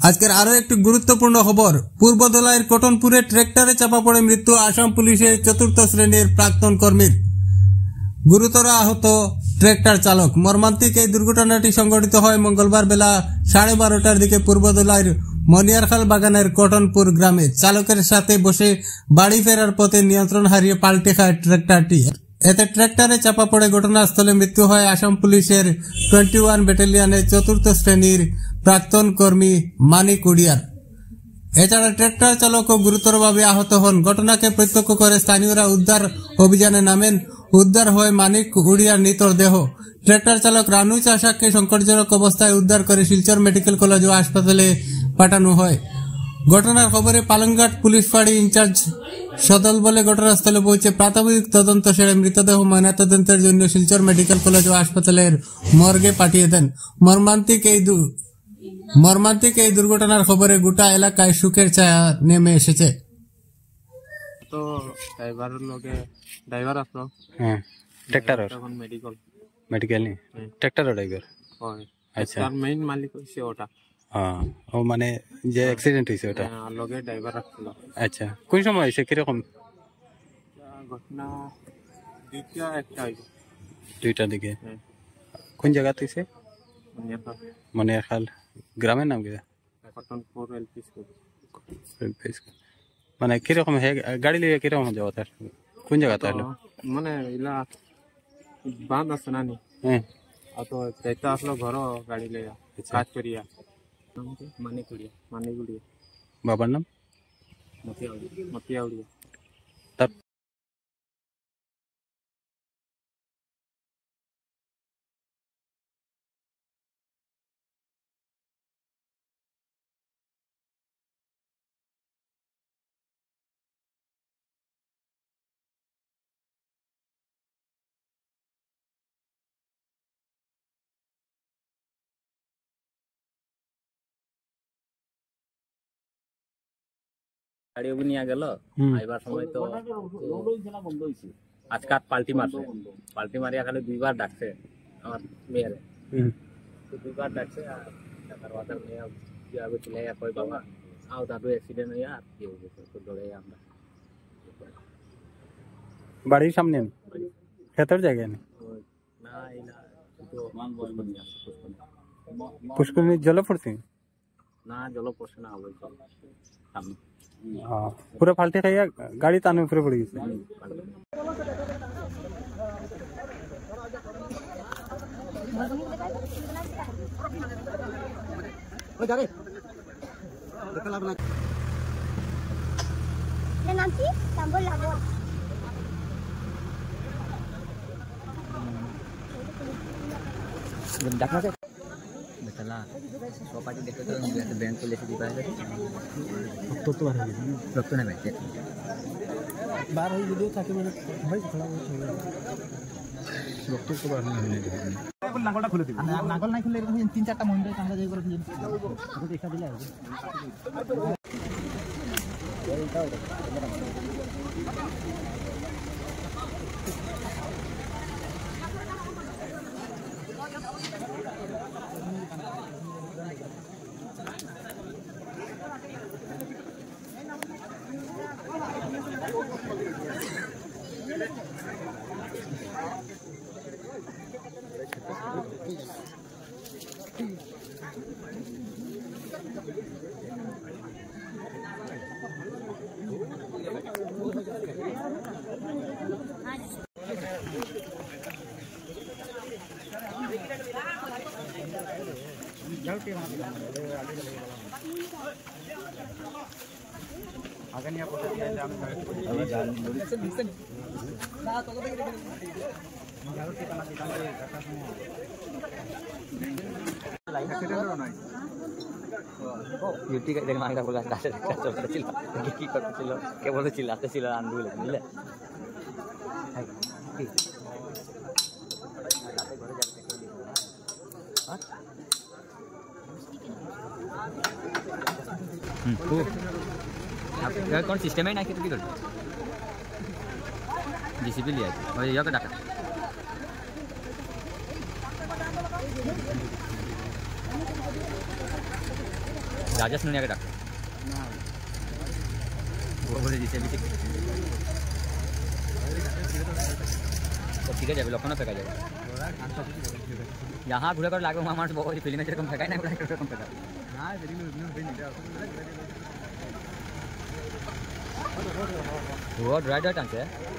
আজকের আরো একটি গুরুত্বপূর্ণ খবর, পূর্বদলাইয়ের কটনপুরে ট্রেক্টরে চাপা পড়ে মৃত্যু আসাম পুলিশের ৪র্থ শ্রেণীর প্রাক্তন কর্মীর। গুরুতর আহত ট্রেক্টর চালক। মর্মান্তিক এই দুর্ঘটনাটি সংঘটিত হয় মঙ্গলবার বেলা 12:30টার দিকে পূর্বদলাইয়ের মনিয়ারখাল বাগানের কটনপুর গ্রামে। চালকের সাথে বসে বাড়ি ফেরার পথে নিয়ন্ত্রণ হারিয়ে পাল্টে খায় ট্রেক্টরটি। এতে ট্রেক্টরে চাপা পড়ে ঘটনাস্থলে মৃত্যু হয় আসাম পুলিশের 21 ব্যাটালিয়নের ৪র্থ শ্রেণীর প্রাক্তন কর্মী মানিক উড়িয়ার। এছাড়া ট্রেক্টর চালকও গুরুতরভাবে আহত হন। ঘটনাকে প্রত্যক্ষ করে স্থানীয়রা উদ্ধার অভিযানে নামেন। উদ্ধার হয় মানিক উড়িয়ার মৃতদেহ। ট্রেক্টর চালক রানু চাষাকে সংকটজনক অবস্থায় উদ্ধার করে শিলচর মেডিকেল কলেজ ও হাসপাতালে পাঠানো হয়। ঘটনার খবরে পালংঘাট পুলিশ ফাঁড়ি ইনচার্জ সদল বলে ঘটনাস্থলে পৌঁছে প্রাথমিক তদন্ত সেরে মৃতদেহ ময়নাতদন্তের জন্য শিলচর মেডিকেল কলেজ ও হাসপাতালের মর্গে পাঠিয়ে দেন। মর্মান্তিক এই দুর্ঘটনার খবরে গোটা এলাকায় শোকের ছায়া নেমে এসেছে। তো ড্রাইভার আসলো, হ্যাঁ ট্র্যাক্টরের তখন মেডিকেল নি ট্র্যাক্টরের ড্রাইভার। আচ্ছা, তার মেইন মালিক হচ্ছে ওটা। ও মানে যে অ্যাক্সিডেন্ট হয়েছে ওটা লগে ড্রাইভার আসছিল। আচ্ছা, কোন সময় হয়েছে, কিরকম ঘটনা? দুইটার দিকে। কোন জায়গাতে হয়েছে? মনিয়ারখাল গ্রামের নাম কি? Kotonpur LP school. মানে কিরকম গাড়ি লিয়ে কিরকম যাওয়া তার কোন জায়গাতে হলো? মানে ইলা বাঁধ আছে না নি, হ্যাঁ তো যাইতে আসলো ঘর গাড়ি লিয়া কাজ করিয়া। মানিক উড়িয়া। বাবার নাম? মতিয়া উড়িয়া। তার গাড়িও নিয়ে গেল। আইবার সময় তো আজকাল পাল্টি মারিয়া খালি 2বার ডাকছে আমার মেয়ের। তো 2বার ডাকছে আর টাকার বাজার মেয়ে আগে চলে কই বাবা আও দাদু অ্যাক্সিডেন্ট হইয়া আর কি হয়ে গেছে। তো দৌড়ে আমরা বাড়ির সামনে ক্ষেতের জায়গায় না না পুষ্করণী জলে পড়ছে না, জল পড়ছে না, হবে জল সামনে। পুরো ফাল্টে খাইয়া গাড়ি টানে উপরে পড়ে গেছে। বেতলা সপাটি দেখতে তো একটা ব্যাংক চলে এসে দিবা রক্ত নেবে বার হয়ে ভিডিও থাকে মানে ভাই খোলা রক্ত তো বার হয়নি। নাগলটা খুলে দিবি। নাগল নাই খুলে এরকম 3-4টা মহিলা কামড়া যাই করে দিন। দেখা দিলে হবে। কি করতেছিল, কেবল চিল্লাতেছিল আন্দোলন বুঝলে। কোন সিস্টেমে নাকি তুই কি করবি? জিসিবি লিয়ে ওই ইয়াকে ডাকা राजेश नुनिया के डाक्टर बोले जिसे भी तो ठीक है लखनऊ फेंका जाएगा यहाँ घूरे कर लागे वहाँ मार्च बहुत फिल्म में जेरकम फेंका ना कम फेंका वो ड्राइडर टांग से